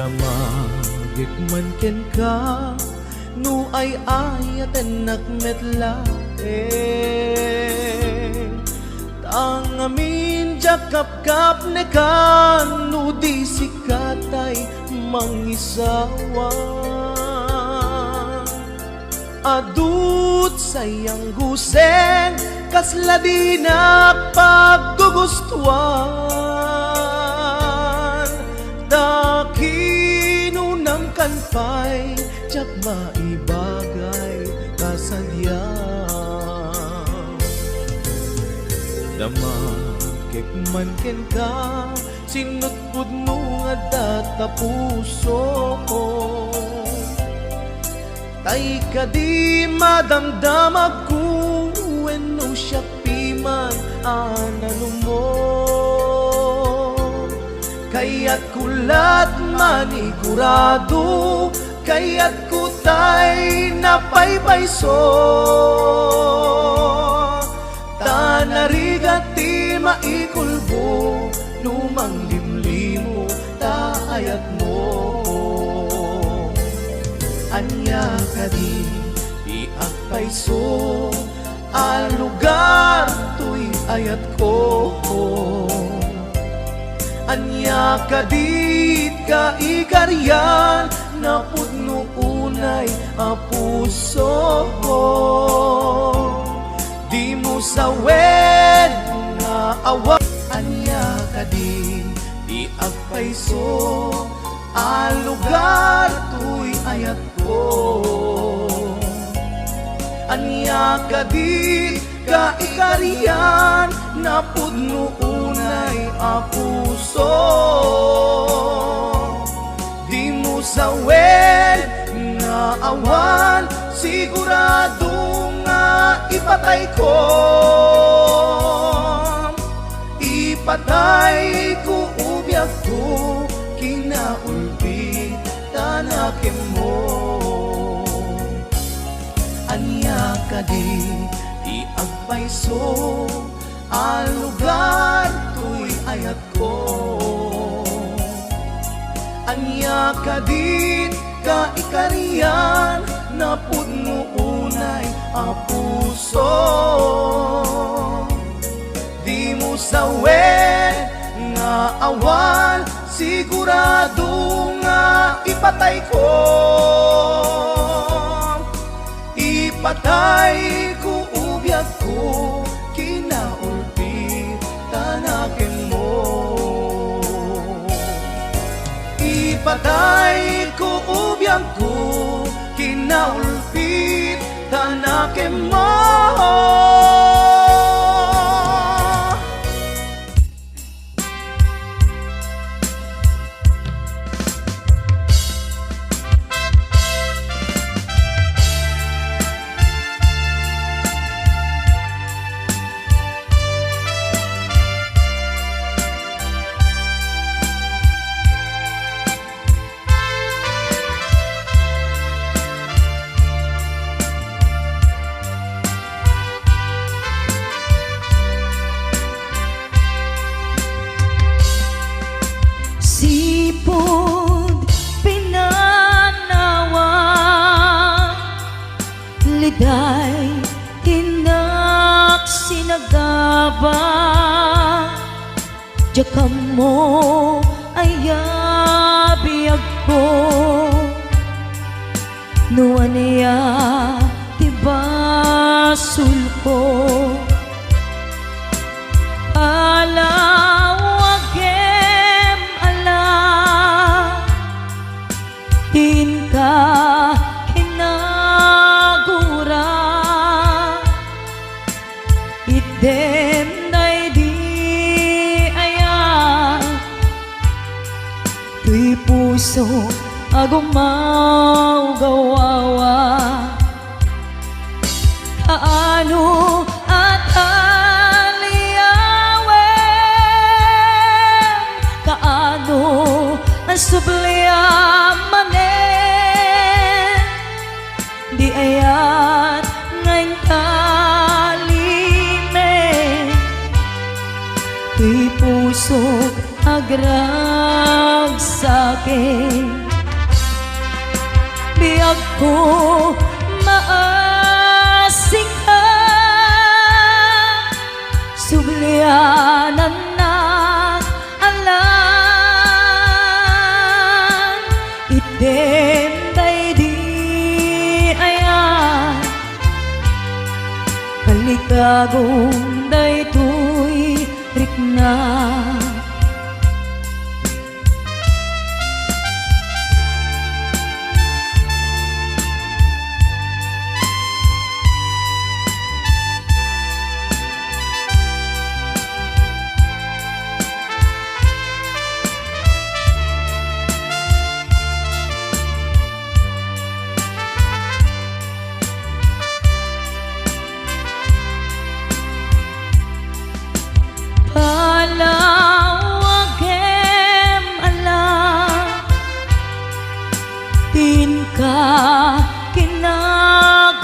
Damagik man ken ka, no ay ayaten nakmetla Tang amin jakap-kap ne kan, no di sikatay mangisawa Adut sayang guseng, kasla di paggugustuhan Dakinunang kanpay, tsak maibagay kasadya Damagik man ken ka, sinutpud mo nga data puso Tay ka di madamdamag ko, no siya piman anano mo Kaya't kulat manigurado, kaya't kutay napaypayso Tanarigat ti maikulbo, lumang limlimo taayat mo Anya ka di iagpayso, al lugar tuy ayat ko Anya ka dit ka ikaryan, napudno unay a puso Di mo sawed nga awa Anya ka di iagpayso, al lugar tuy ayat ko Anya ka di ka ikarian, napudno unay a puso Di mo sawed nga awan, sigurado nga ipatay ko Ipatay ko ubyak ko, kinaulpi tanakin mo Anya ka di iagpayso, al lugar tuy ayat ko Anya ka di ka ikarian, napudno unay a puso Di mo sawed nga awan, sigurado nga ipatay ko Ipatay ko ubyak ko, kinaulpi tanakin mo Ipatay ko ubyak ko, kinaulpi tanakin mo Sipod pinanawa, liday tinak sinagaba Jakam mo ayabiyag ko, nuan niya tibasul ko Alawagem ala, din ka kinagura Idem day di ayan, tuy puso agumaw gawawa Kaano at subliamanen di ayat ngayon kalime tuy pusok agrag sa'kin. Biyag ko maasing ka, sublianan na alam. Item day di ayan, kalikagong day tuy rikna. Palawagem alam, tin ka kinaguran.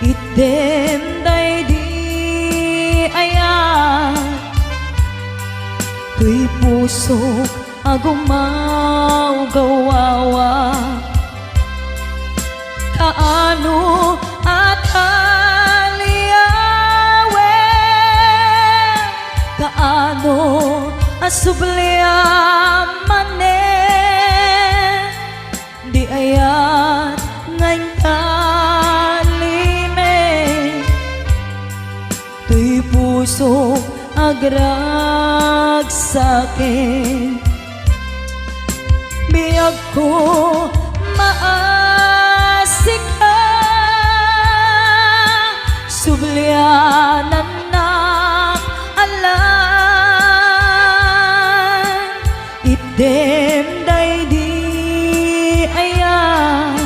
Item day di ayan, tuy puso agumaw gawawa. Kaano at kaano asubliaman di ayat ngayon kalime. Tuy puso agrag sa'kin. Biyag ko maasik ka, sublianan na alam. Item day di ayan,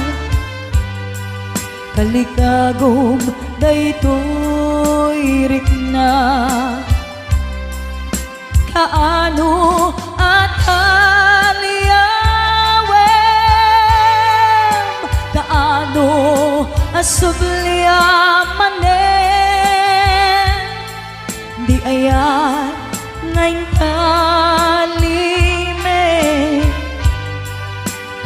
kalikagom day tuy rikna. Kaano at aliyawem, kaano asubliaman di ayan ngayon kalime.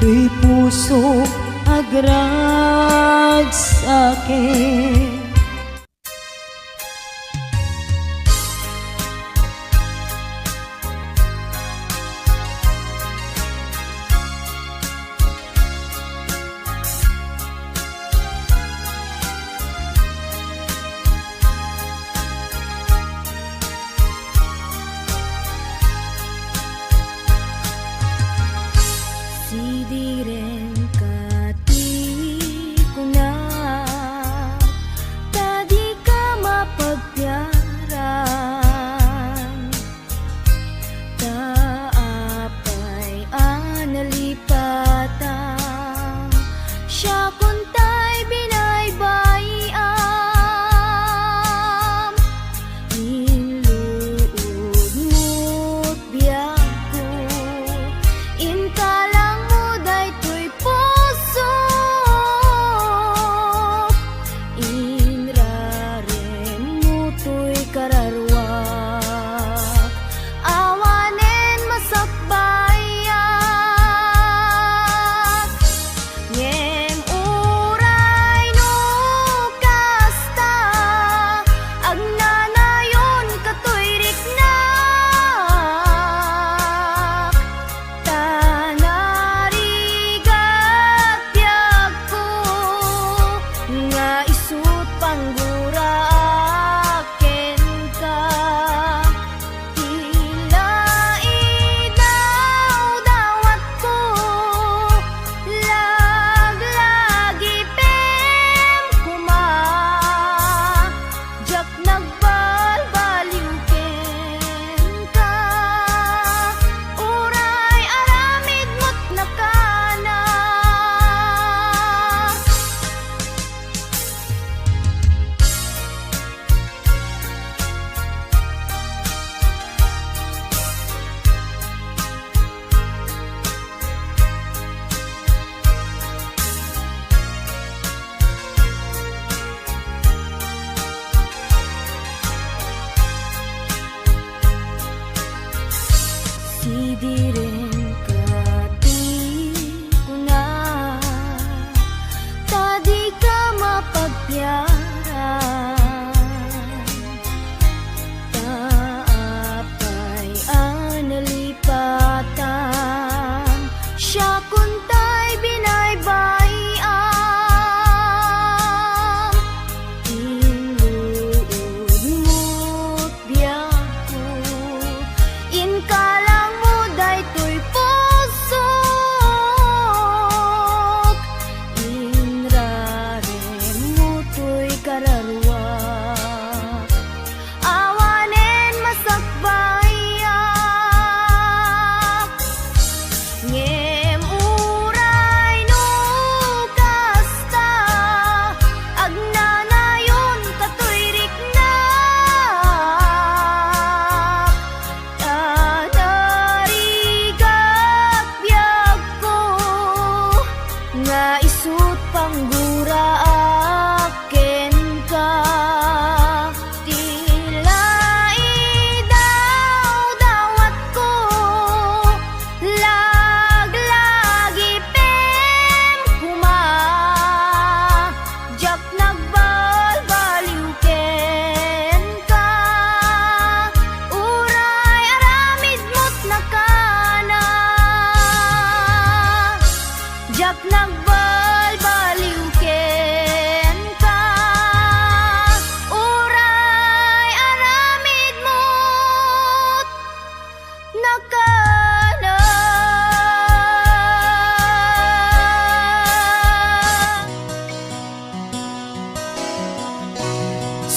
Tuy puso agrag sa'kin. Sidiren kati ko na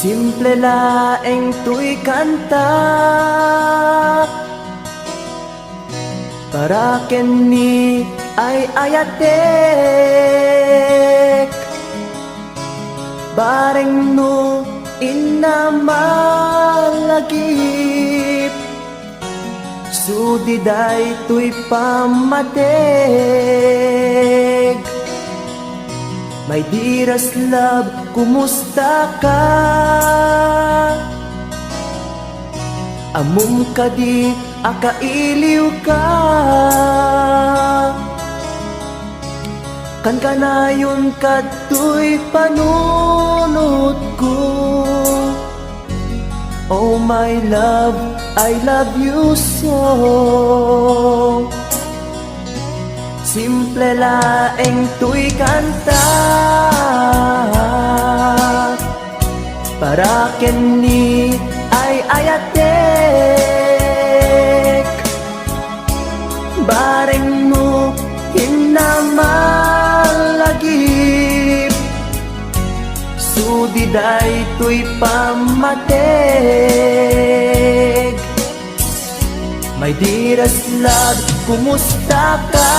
Simple laeng tuy kanta para kenni ay ayatek bareng no inamalagip sudiday tuy pamatek. My dearest love, kumusta ka? Amum ka di, akailiw ka. Kan kanayon kato'y panunod ko. Oh my love, I love you so. Simple laeng tuy kanta para kenni ay ayatek bareng mo hinamalagip sudiday tuy pamatek. My dearest love, kumusta ka?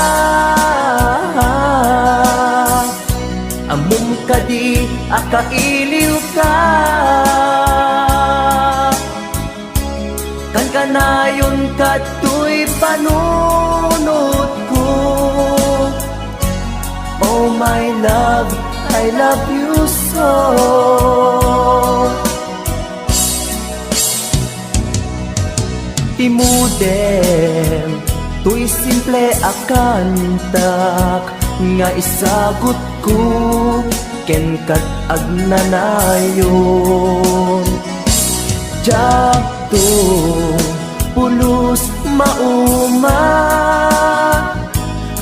Amum ka di, akailiw ka. Kan kanayon kato'y panunod ko. Oh my love, I love you so. Timudem, tuy simple akantak nga isagot ko ken kat agnanayon. Jakto pulos mauma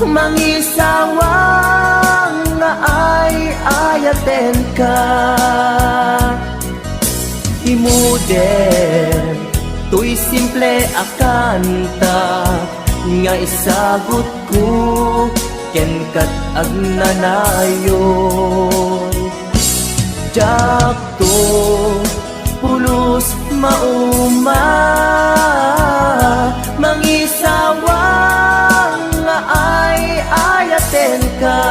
mangisawang nga ay ayaten ka. Timudem, tuy simple akanta nga isagot ko ken kat agnanayon. Jakto pulos mauma mangisawang nga ay ayaten ka.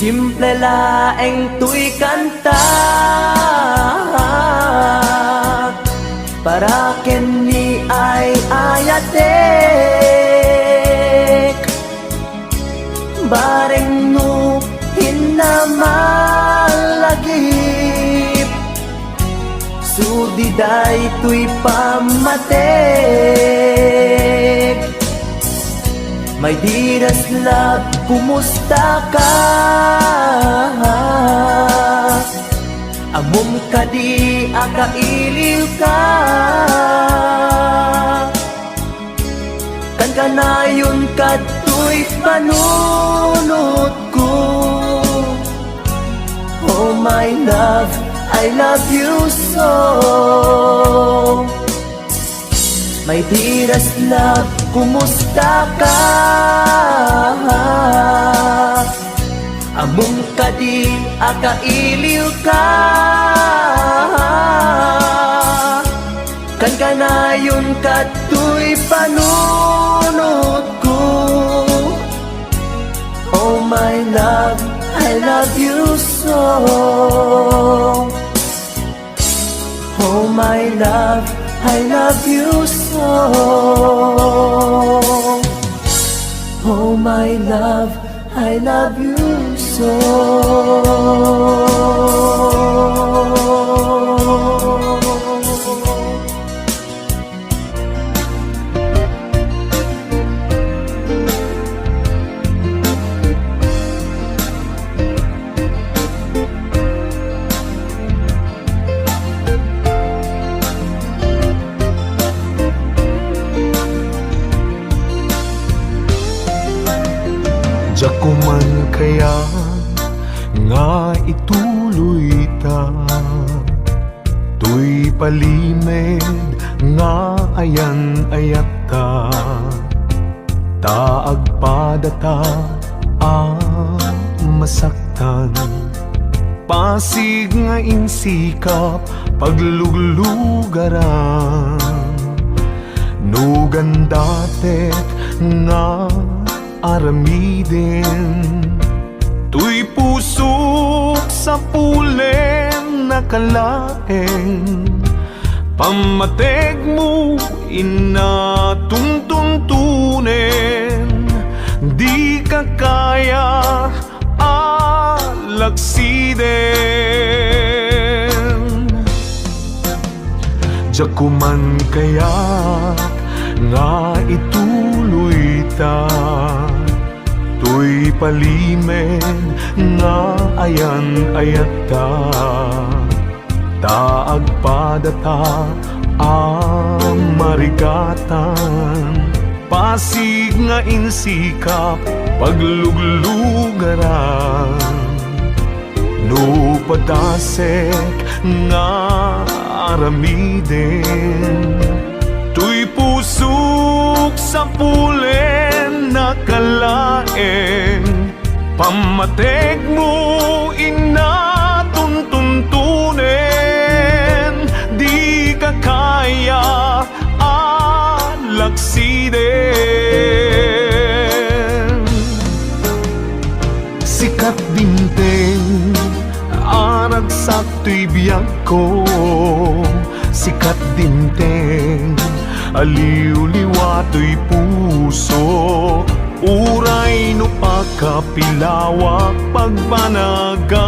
Simple laeng tuy kanta para kenni ay ayatek bareng no hinamalagip sudiday tuy pamatek. My dearest love, kumusta ka? Amum ka di, akailiw ka. Kan kanayon kato'y panunod ko. Oh my love, I love you so. My dearest love, kumusta ka? Amum ka di, akailiw ka. Kan kanayon kato'y panunod ko. Oh my love, I love you so. Oh my love, I love you so. Oh my love, I love you so. palimed nga ayan ayata, taag padata masaktan, pasig nga insikap pagluglugaran, nugan datet nga aramiden, tuy pusok sa pulen nakalaeng, pamateg mo inatuntuntunen, di ka kaya alagsiden. Jakuman kaya nga ituloy ta, tuy palimen nga ayan ayata, taag padata marigatan, pasig nga insikap pagluglugaran, no padasek nga aramiden, tuy pusok sa pulen nakalaeng, pamateg mo inatuntuntunen, di ka kaya alagsiden. Sikat dinteng aragsak tuy biyag ko, sikat dinteng aliw-liwa tuy puso, uray no pagkapilawak pagbanaga,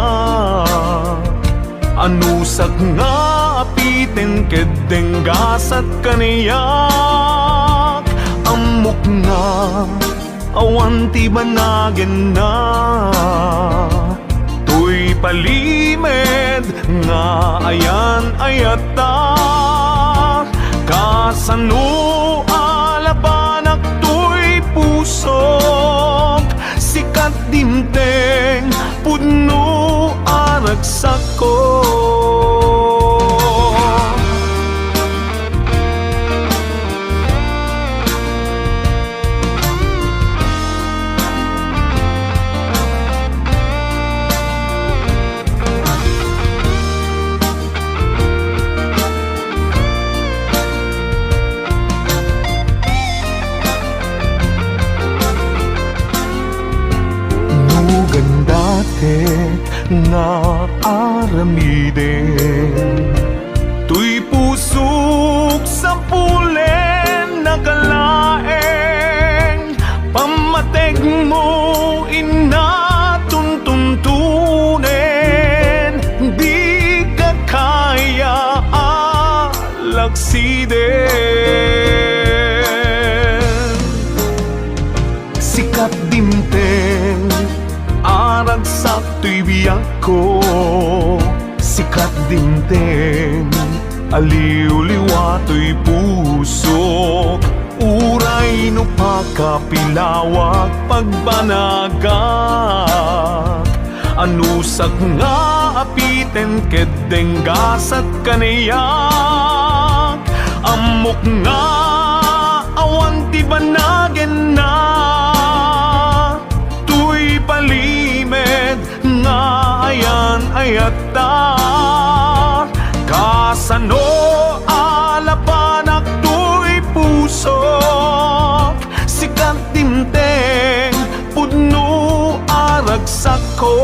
anusak nga apiten kedeng gasat kaniyak, amok nga awan ti banagen na, tuy palimed nga ayan ayata, kasano alabanak tuy pusok, sikat dinteng pudno aragsak ko. Nga aramiden, tuy pusok sa pulen nakalaeng, pamateg mo inatuntuntunen, di ka kaya alagsiden. Sikat dinteng aragsak tuy biyag ko, sikat dinteng aliw-liwa tuy pusok, uray no pagkapilawak pagbanagak, anusak nga apiten kedeng gasat kaniyak, amok nga awan ti banagen na, tuy palimed nga ayan ayata, kasano alabanak tuy pusok, sikat dinteng pudno aragsak ko,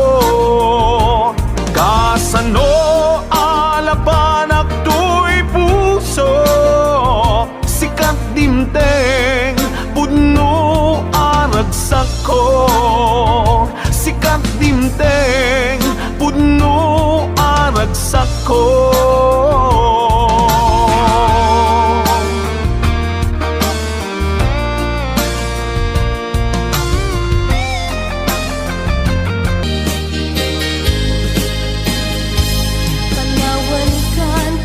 kasano alabanak tuy pusok, sikat dinteng pudno aragsak ko, sikat dinteng pudno aragsak ko.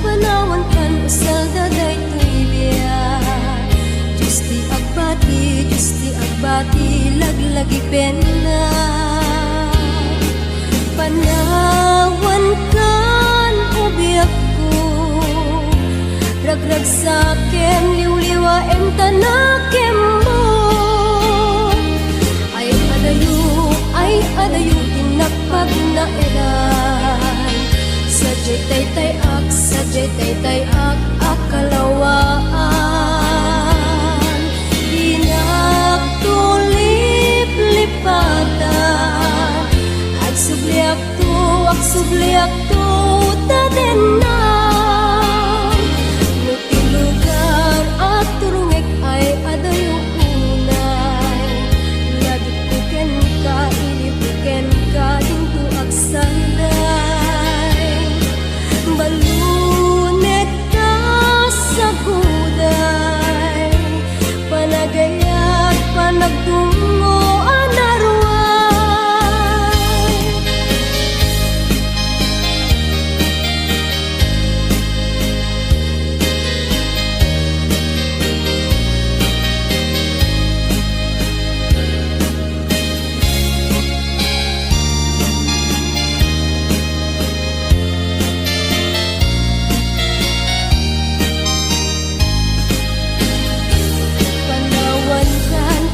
Panawan kan usal daday tuibya, justi agbati laglagi pena, panawan kan ubiyak ko, tanakim mo. Ay adayo tinakpag na edan. Sadyay taytay ak akalawaan. Lipatan Ag subliak to tadenan. Nutilugar at turungek ay adayo unay. Ladukuken ka, ilipuken ka, dinto ag sanday. Balunet ka sa guday, panagayat panagtungo anarway.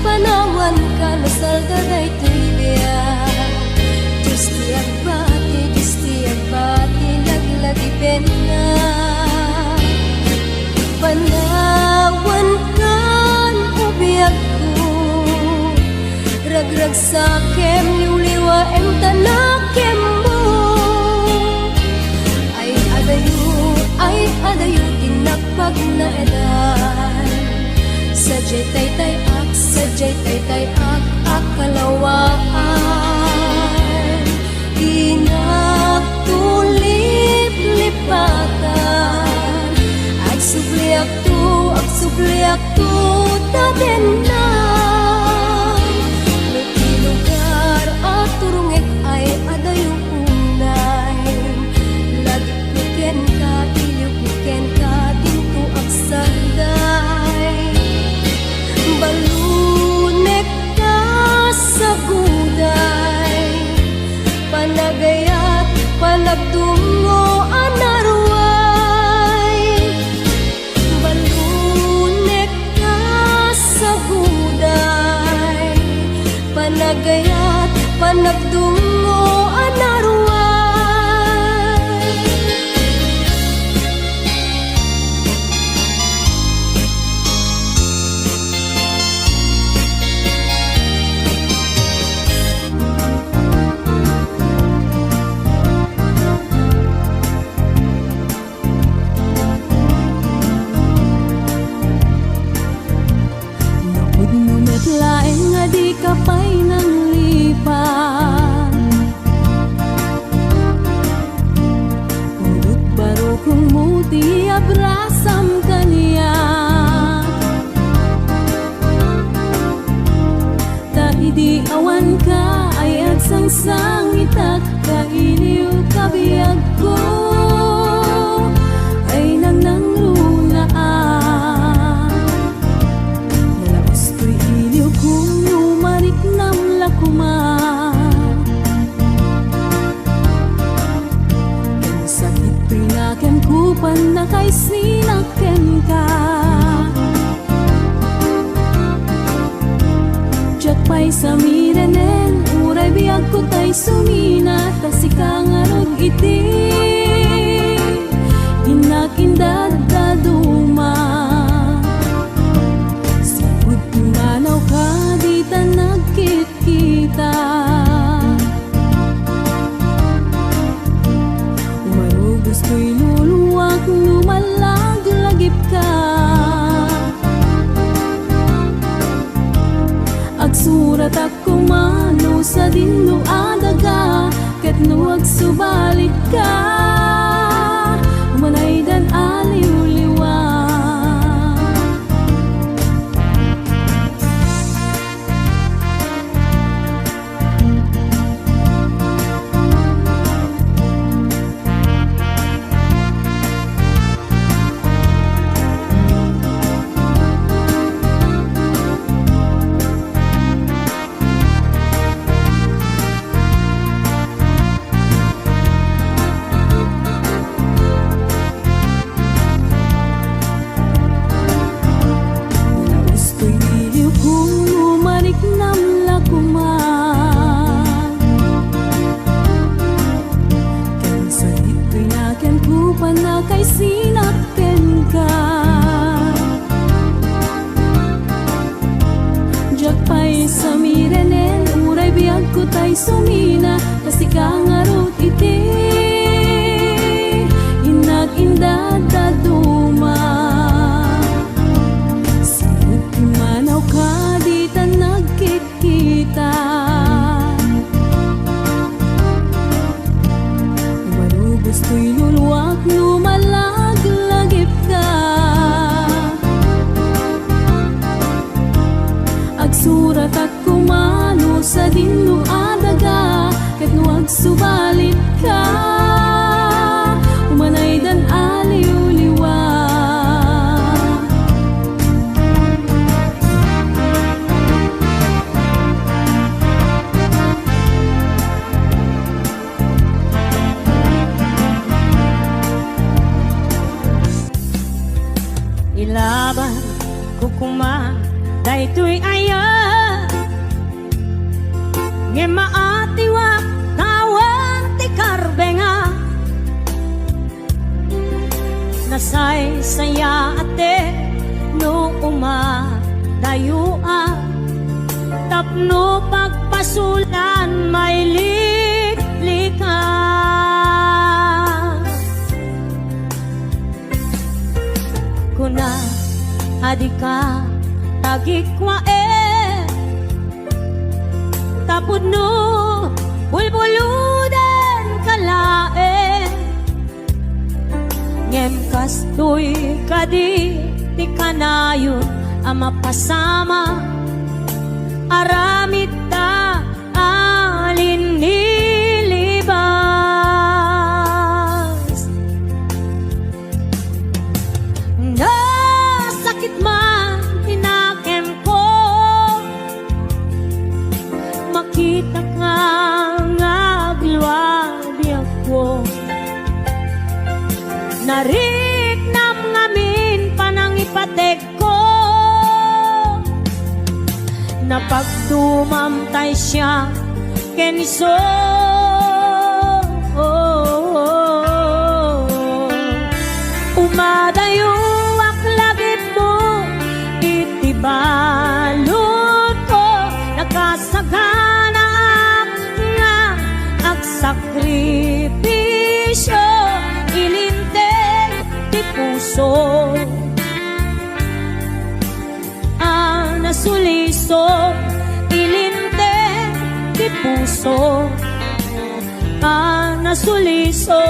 Panawan ka na saldaray tuibiyang. Diyos tiyak bati, laglagi pena. Panawan kan ubiyak ko, ragrag sakem, liwliwa em tanakem mo. Ay adayo, tinakpag na edan. Sadyay taytay ak akalawaan. Lipatan Ag subliak to tadenan. Nutilugar at turungek ay adayo unay. Lagikuken ka, ilipuken ka, dinto ag sanday. Balunek ka sa guday, panagayat panagtungo anarway. Balunek ka sa guday, panagayat panagtungo anarway. Laeng nga di ka pa'y nang lipan. Pulot baro kung muti abrasam kaniya. Ta idi awan ka ay agsangsang itak kailiw kabiyag ko. Ay nang lunaan. Kung numarik nam lakuma, ang sakit pinaken kupan na kay sinaken ka. Diyak pa'y sa mirenen, uray biyag ko tay sumina, tasikang arog iti, inakindad daduma. Manaw ka, di ta nagkit-kita. Umarugos ko'y luluwak, lumalag-lagip ka. Agsurat ako mano sa dinluada ka, ket no agsubalit ka. Umanay dan aliw-liwa. kay sinakyan ka. Diyak pa'y sa mirenen, uray biyag ko tay sumina, kasi kangarot iti inag-indad daduma. Sinut manaw ka di ta nagkikita, umarubos to'y luluwak lumalaglagip ka. Agsurat at kumano sa dinlo adaga, ket no agsubalit ka, umanay dan aliw-liwa. Ilaban ko kuma daytoy aya, nge maatiwa tawan ti karbenga, nasay saya ate no umadayua, tapno pagpasulan may liklika. Kuna adika tagikwa tapod no bulbuludan kalae, ngem kastoy kadi ti kanayon ang mapasama, aramid ta alin nilibas. Nasakit man tinakem ko, makita ka ngagluwabi ako, nariknam ngamin panang ipatek ko, napagtumamtay siya keniso. Umadayo ak labit mo, itibalot ko, nakasagana nga agsakripisyo, ilinteg ti puso, nasuliso, ilinteg ti puso, nasuliso.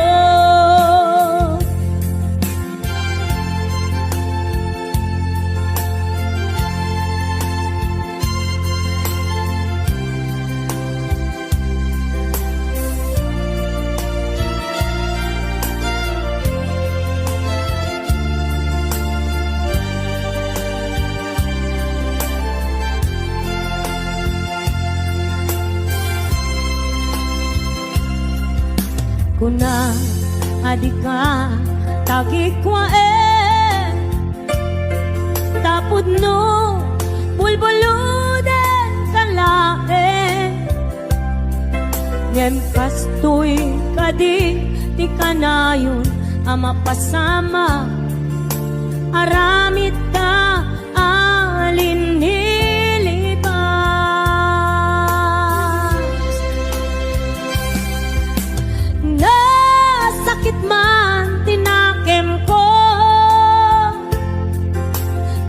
Kuna adika tagikwa tapod no bulbuludan kalae, ngem kastoy kadi ti kanayon ang mapasama, aramid ta alin nilibas. Nasakit man tinakem ko,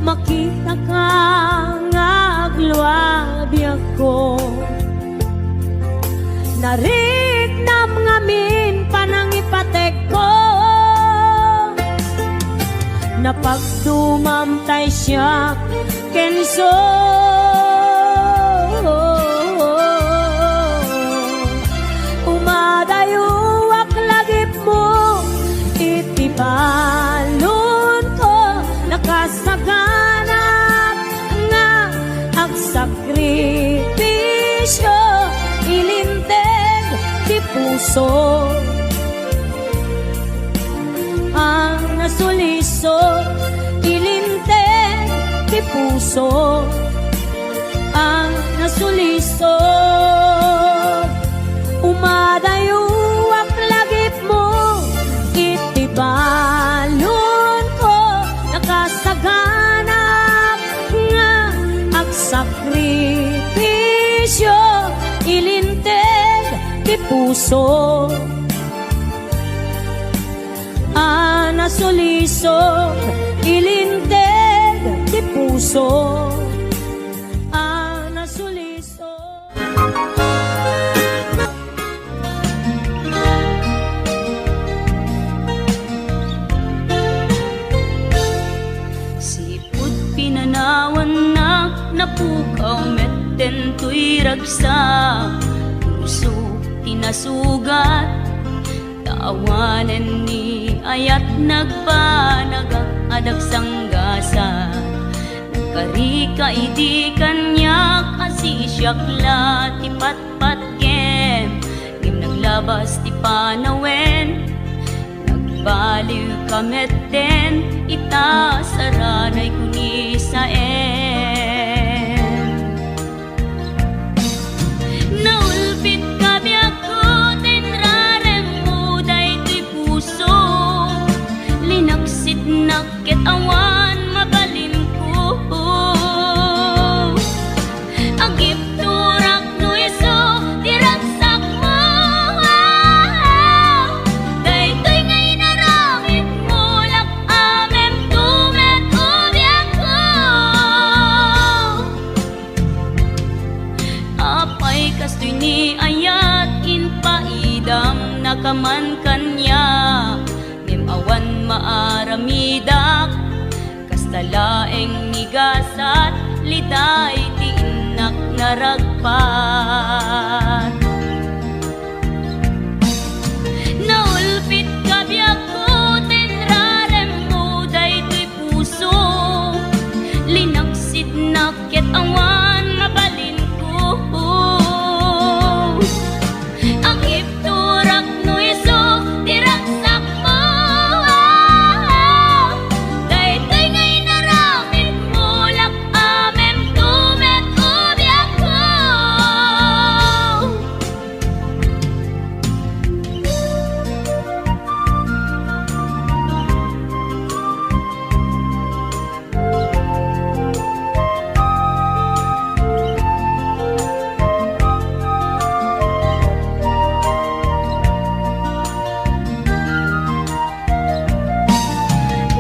makita ka ngagluwabi ako, nariknam ngamin panang ipatek ko, napagtumamtay siya kenso. Umadayo ak lagip mo, itibalon ko, nakasaganap nga agsakripisyo, ilinteg ti puso, ang nasuliso, ilinteg ti puso, ang nasuliso. Umadayo ak lagip mo, itiba puso. Ana solisod, ilinteg ti puso. Ana solisod. Sipud pinanawan na napukaw metten tuy ragsak. Puso tinasugat, taawanan ni ayat nagpanagak adag sanggasa. Nagkarika idi kanyak asisyakla ti patpat kem. Ngim naglabas ti panawen, nagbaliw kametten, ita saranay kuni sa naulpit kabiyak ko, tinrarem mo daytoy puso. Linaksit nakit awan mabalin ko. Agip turak no iso, diragsak mo. Daytoy ngay naramit mo, lak amem tumet ubiyak ko. Apay kastoy ni ayat inpaidam nakaman kanya. Ngem awan maaramidak, kastalaeng nigasat, liday ti inak naragpat. Naulpit kabiyak ko, tinrarem mo daytoy puso. Linaksit nakit awan mabalin ko. Agip turak no iso, diragsak mo. Daytoy ngay naramit mo, lak amem tumet ubiyak ko.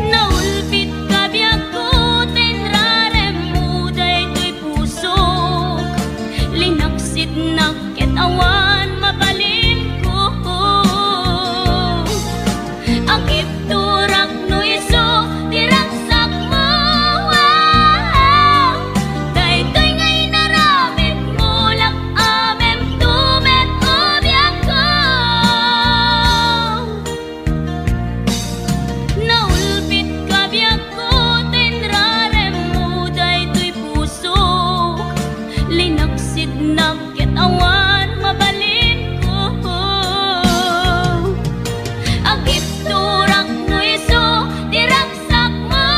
Naulpit kabiyak ko, tinrarem mo daytoy puso. Linaksit nakit awan mabalin ko. Agip turak no iso, diragsak mo. Daytoy ngay naramit mo, lak amem tumet ubiyak ko. Naulpit kabiyak ko, tinrarem mo daytoy puso. Linaksit nakit awan mabalin ko. Agip turak no iso, diragsak mo.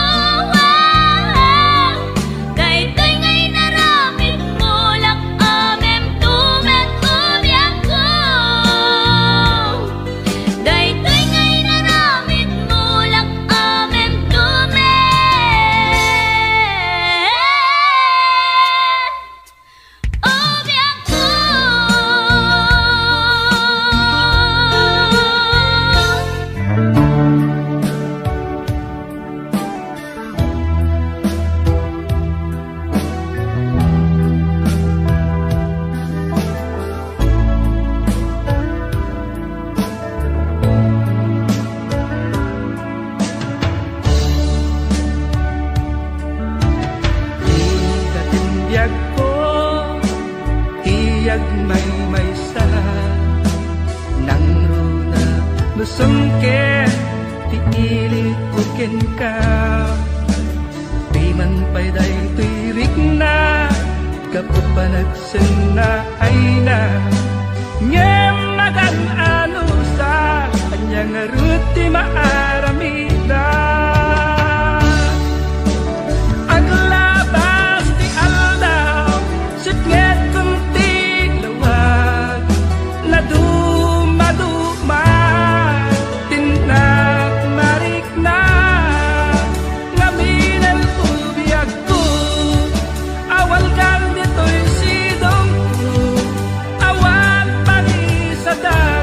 Daytoy ngay naramit mo, lak amem tumet ubiyak ko. Daytoy ngay naramit mo, lak amem tumet ubiyak ko. Ikatindyag ko, iyag may sa nang runa nusungke, ti ilit uken ka. Di man pa'y daytoy rigna, kapag panagsen na ay na. Ngem magan anusa, kanyang aruti maaramida. Aglabas ti aldaw, sipnget kunti lawag, na dumaduma, tinak marik na, ngamin ang ubiyag ko, awal kang dito'y sidong ko, awal pangisada.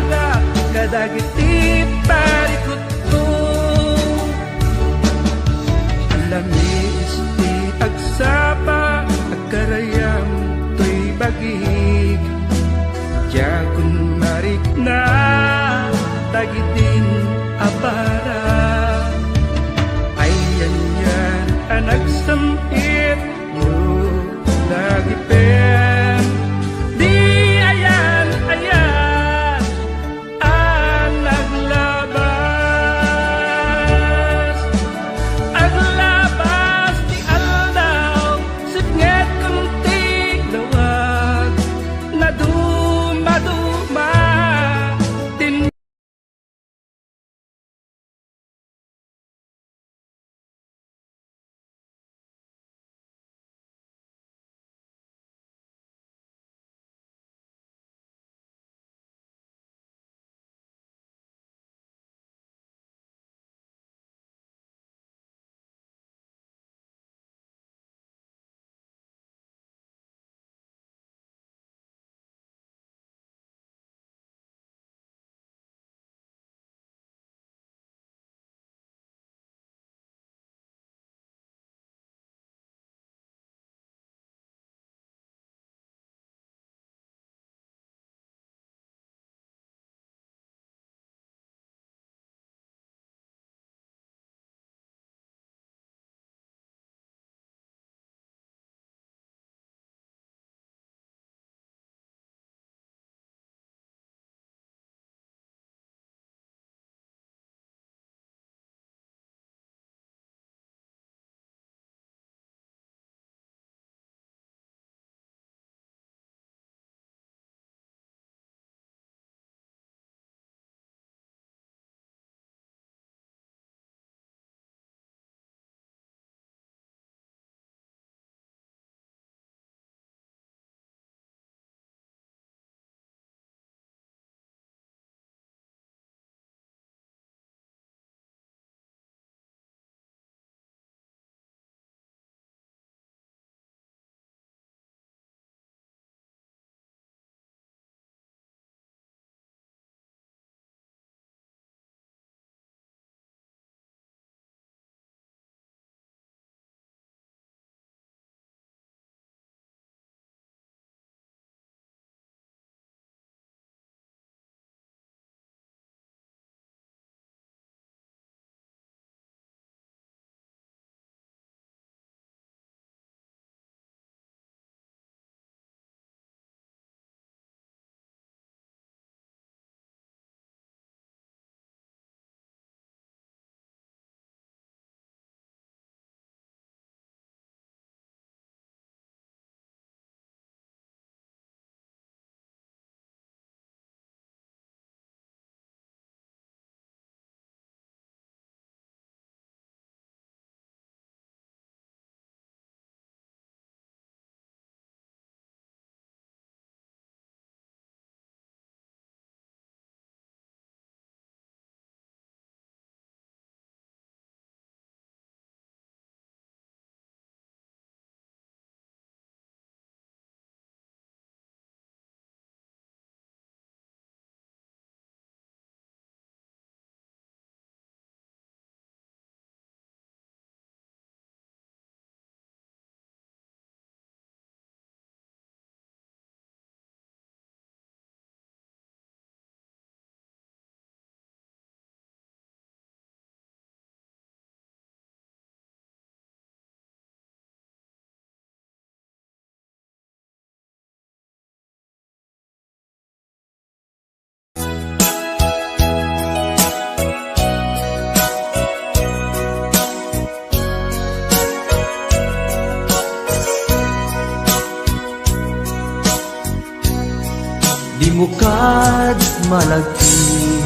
malagi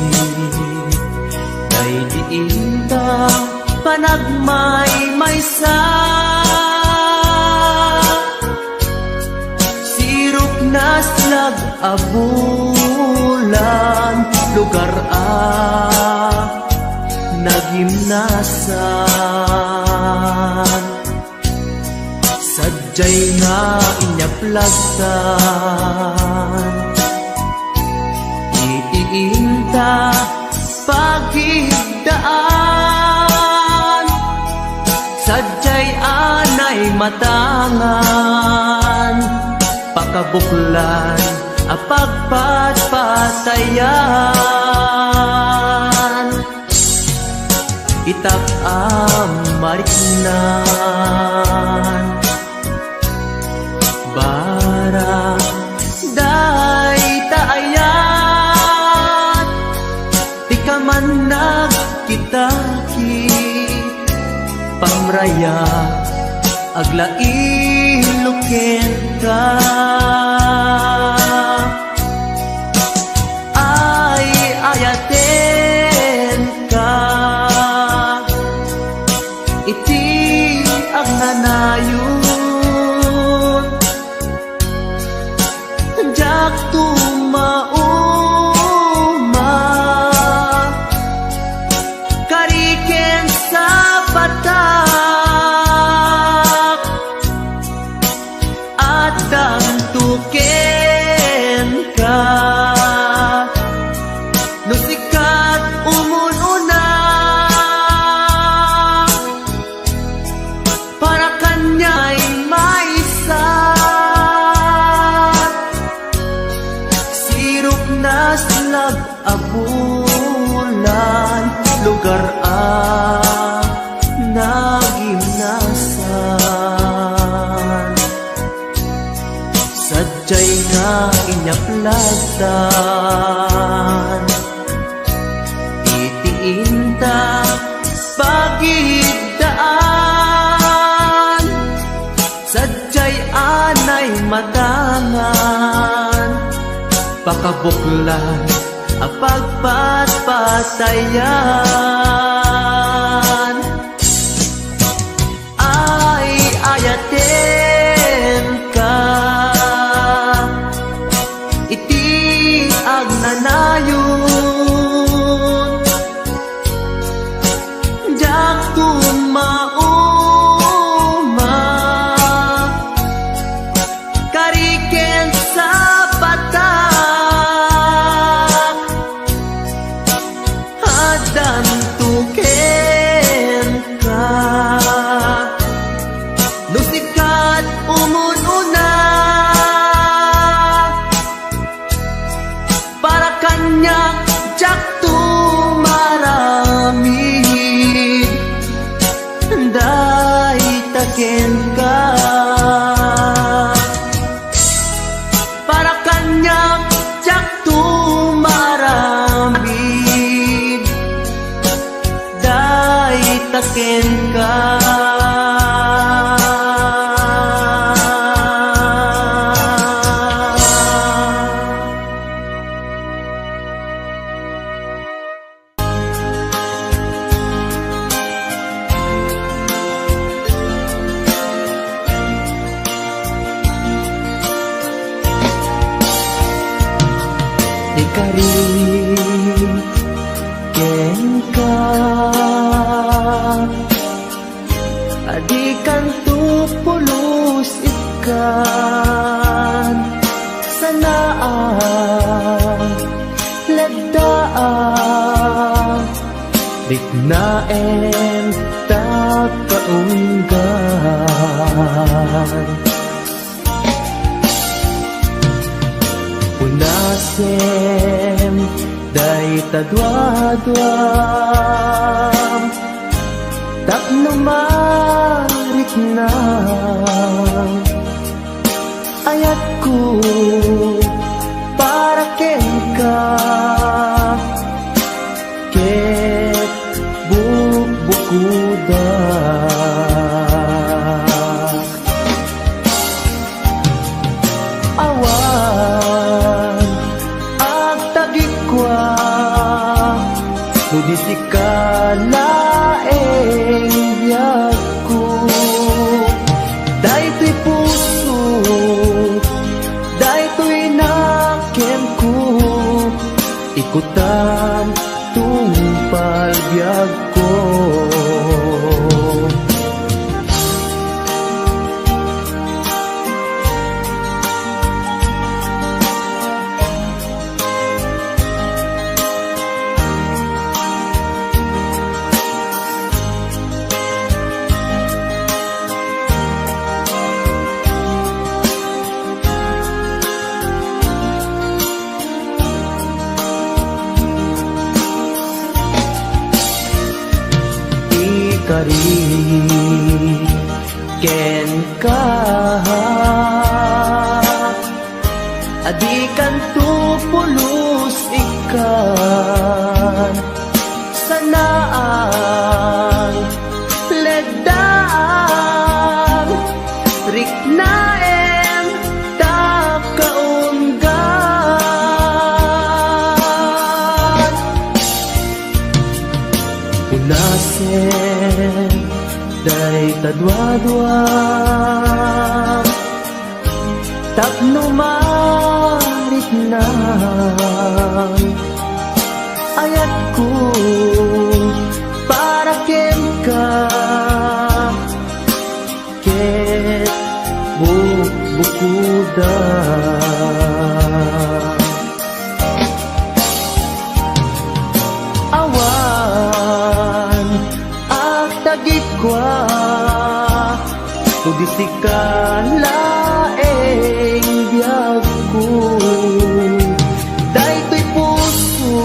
kay diin ta panagmay-maysa. Sirok na slag abulan lugar nagimnasan. Sadyay nga inyaplagtan iinta pagigdaan. Sadyay anay matangan pakabuklan apagpatpatayan. Itak amariknan barang day taayat di ka man nagkitaki pamraya aglain ka. Ay ayaten ka iti ang nanayon jak tumauma kariken sa batak at damtuken ka no sikat umununa para kanya'y maysa. Sirok na slag abulan lugar nagimnasan. Sadyay nga inyaplagtan itiinta pagigdaan. Sadyay anay matangan pakabuklan apagpatpatayan. Ay ayaten ka iti agnanayon jak tumauma kariken sa batak hadam tuken ka no sikat umununa para kanya jak tumaramid day taken ka para kanya jak tumaramid day taken ka. Ikariken ka adikan tupulos ikan sanaan lagdaan dignaen takaunggan. Unasem day tadwadwam tapno marit na ayat ko para ken ka ket bukuda awan ag tagik ko kalaeng biyag ko. Daytoy puso, daytoy nakem ko, ikutan tungpal biyag ko. Kari ken ka adikan tu pulus ikan sanaan ledaan riknaen takaunggan unasen day tadwa-dwa tapno marit na ayat ko para ken ka ket bukuda awan ak tagikwa tudisikan laeng biyag ko. Daytoy puso,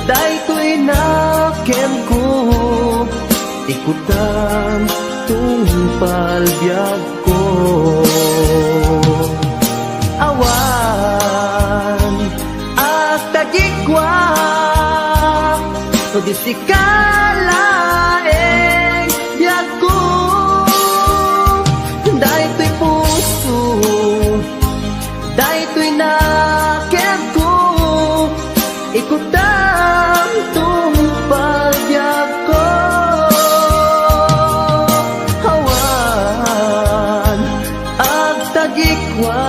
daytoy nakem ko, ikutan tungpal biyag ko. Awan at tagikwa tudisikan laeng biyag ko. Daytoy puso, daytoy nakem ko, ikutan tungpal biyag ko. Awan at tagikwa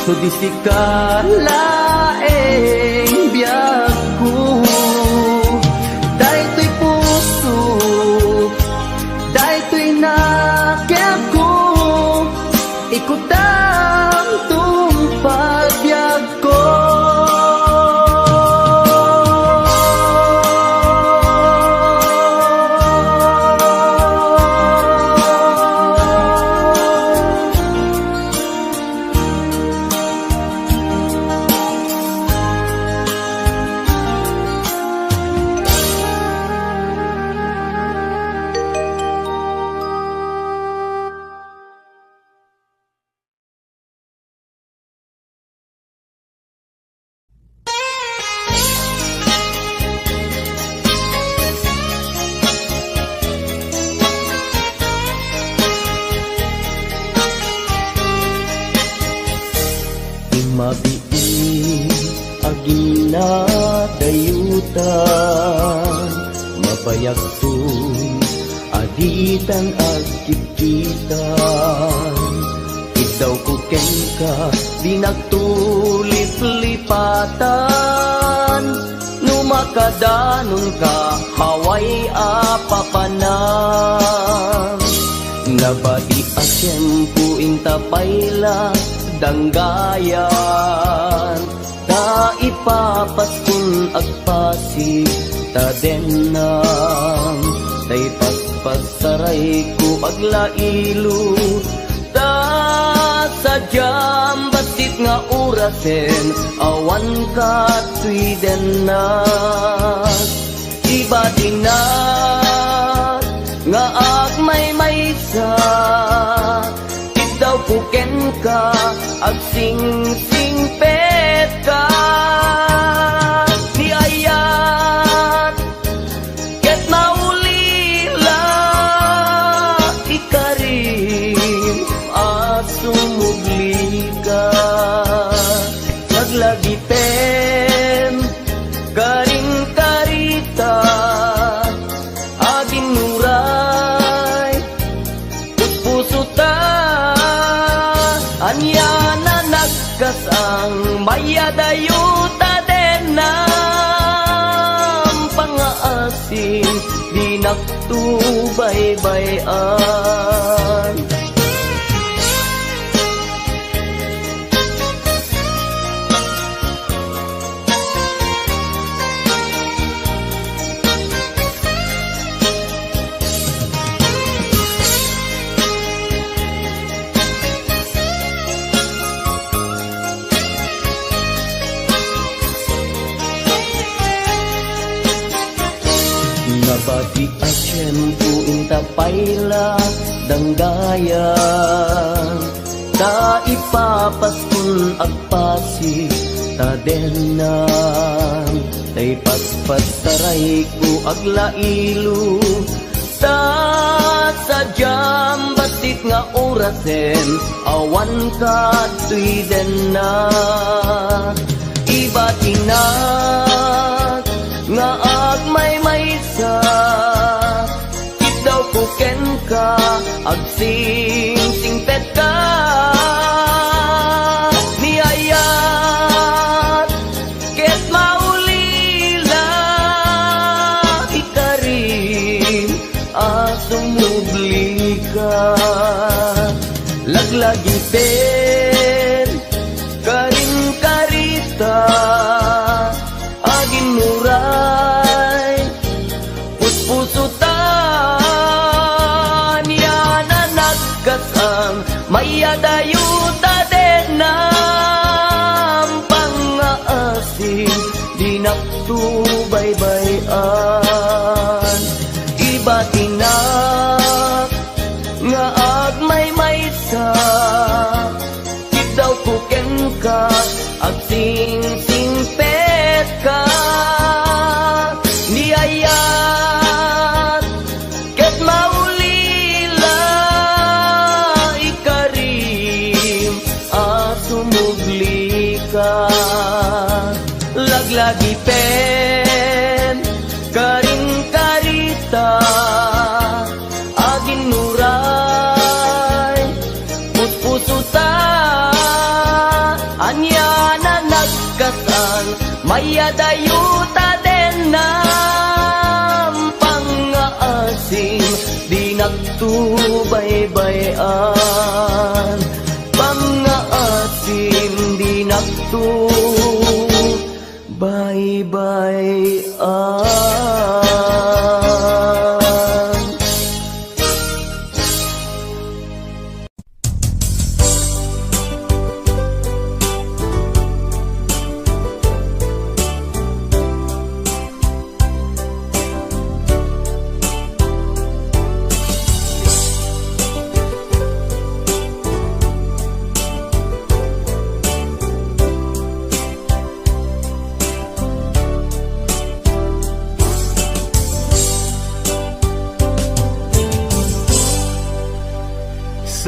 tudisikan laeng biyag ko. Daytoy puso, daytoy nakem ko, ikutan tungpal biyag ko. Mabii agina dayutan mabayagtun aditan agkitkitan idaw ko ken ka di nagtulip-lipatan numakadanon ka haway apapanan nabati asyempo intapayla danggayan ta ipapaskun agpasig ta denang tay paspasaray ko aglailo ta sadyam basit nga urasen awan ka tuy denang iba dinat nga agmay-maysa daw puken ka ag sing-singpet ka ni ayat ket maulila ikarim asumugli ka maglagiten karing asin di nagtubaybayan. Nabati at siyempo inta payla danggayan, ta ipapaskun agpasi ta denan, tay paspas taray ko aglailo, ta sadyam basit nga orasen, awan ka tuy denan, iba tinag nga agmay maysa, ikaw puken ka, agsing-singpet ka, niyayat, ket maulila, ikarim, asumubli ka, laglagi pen, karim karita, agin muray, puspusutan, yana nagkasang, mayadayuta denam, pangaasin, di nagtubaybayan, iba tinak, nga agmay maysa, daw puken ka, agsing-singpet ka, niyayat, ket maulila, ikarim, asumugli ka, laglagi pen, karim karita, agin nuray, puspusuta, anya na nagkasal, mayadayuta denam, pangaasim, di nagtubaybayan, pangaasim, di nagtubaybayan.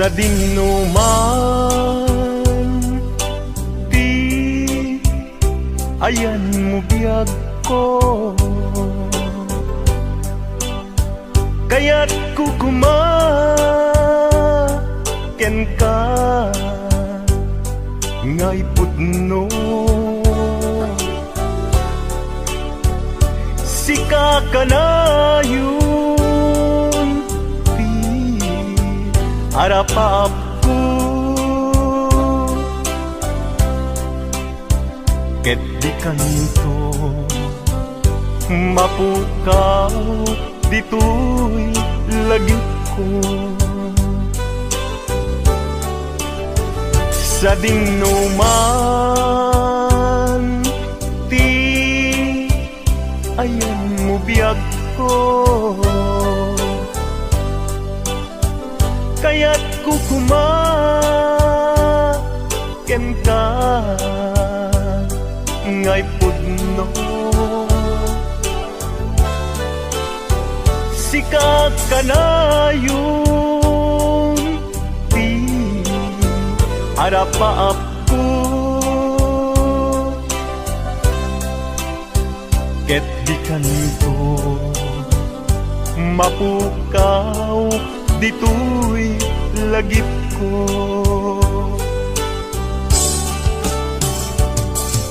Sa dinuman, di ayan mo biyag ko, kaya't kukumaken ka, ngay putno, sika ka na yun, harapap ko, ket di kanto mapukaw, dito'y lagip ko. Sa dinuman, ti ayan mo biyag ko, kaya't kukumaken ka, ngay pudno, sikat ka na yung di harapaap ko, ket di kanto mapukaw, dito'y lagip ko.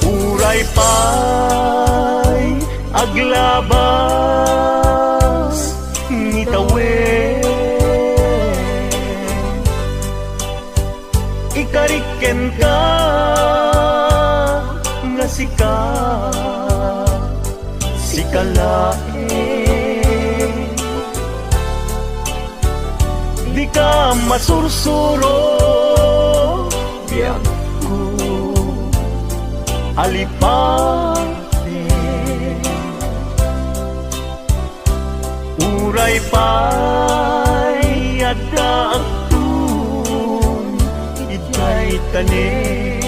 Uray pa'y aglabas ngitawin ikariken ka nga sikalain di ka masursuro biyak ko alipate uray pa'y ada akton itay tanin